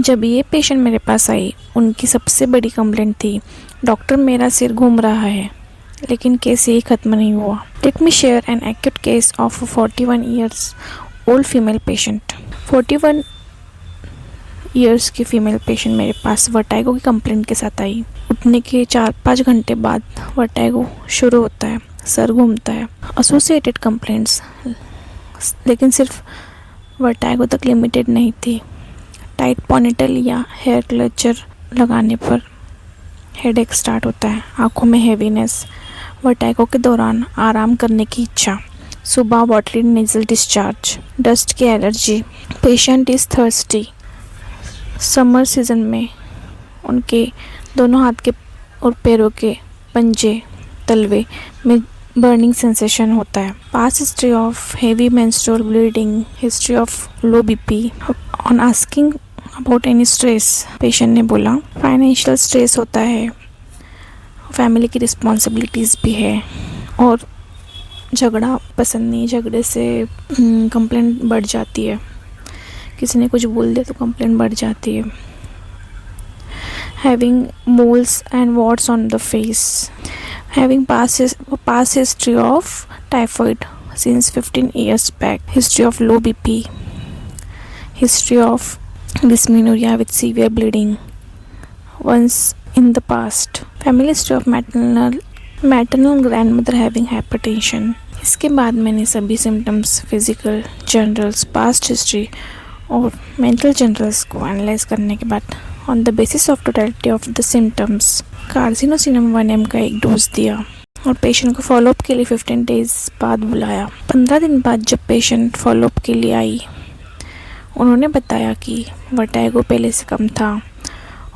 जब ये पेशेंट मेरे पास आई, उनकी सबसे बड़ी कंप्लेंट थी, डॉक्टर मेरा सिर घूम रहा है, लेकिन केस यही ख़त्म नहीं हुआ। Let me share an acute case of 41 years old female patient. 41 years की फीमेल पेशेंट मेरे पास वर्टाइगो की कंप्लेंट के साथ आई। उठने के 4-5 घंटे बाद वर्टाइगो शुरू होता है, सर घूमता है। एसोसिएटेड कंप्लेंट्स लेकिन सिर्फ वर्टाइगो तक लिमिटेड नहीं थी। टाइट पॉनीटेल या हेयर क्लचर लगाने पर हेडेक स्टार्ट होता है, आंखों में हेवीनेस, वर्टाइगो के दौरान आराम करने की इच्छा, सुबह वाटरी नेजल डिस्चार्ज, डस्ट की allergy, patient is thirsty. Summer season में उनके दोनों हाथ के और पैरों के पंजे तलवे में बर्निंग सेंसेशन होता है। Past history of heavy menstrual bleeding, history of low BP. On asking about any stress, patient ने बोला फाइनेंशियल स्ट्रेस होता है, फैमिली की रिस्पॉन्सिबिलिटीज़ भी है और झगड़ा पसंद नहीं, झगड़े से कंप्लेंट बढ़ जाती है, किसी ने कुछ बोल दिया तो कंप्लेंट बढ़ जाती है। Having moles and what's on the face, having past history of typhoid since 15 years back, history of low BP, history of dysmenorrhea with severe bleeding once in the past, family history of maternal grandmother having hypertension। इसके बाद मैंने सभी symptoms, physical, generals, past history और mental generals को analyse करने के बाद on the basis of totality of the symptoms carcinosinum 1M का एक डोज दिया और पेशेंट को फॉलोअप के लिए 15 डेज बाद बुलाया। 15 दिन बाद जब पेशेंट फॉलोअप के लिए आई, उन्होंने बताया कि वर्टाइगो पहले से कम था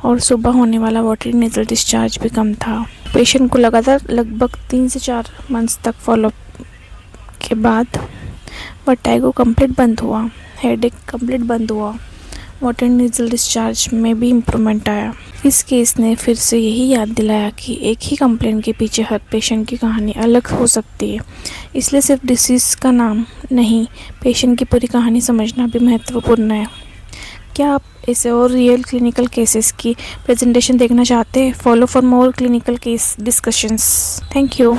और सुबह होने वाला वाटरी नेजल डिस्चार्ज भी कम था। पेशेंट को लगातार लगभग 3 से 4 मंथ्स तक फॉलोअप के बाद वर्टाइगो कंप्लीट बंद हुआ, हेडेक कंप्लीट बंद हुआ, वाटरी नेजल डिस्चार्ज में भी इम्प्रूवमेंट आया। इस केस ने फिर से यही याद दिलाया कि एक ही कंप्लेंट के पीछे हर पेशेंट की कहानी अलग हो सकती है, इसलिए सिर्फ डिसीज़ का नाम नहीं, पेशेंट की पूरी कहानी समझना भी महत्वपूर्ण है। क्या आप ऐसे और रियल क्लिनिकल केसेस की प्रेजेंटेशन देखना चाहते हैं? Follow for more clinical case discussions. Thank you.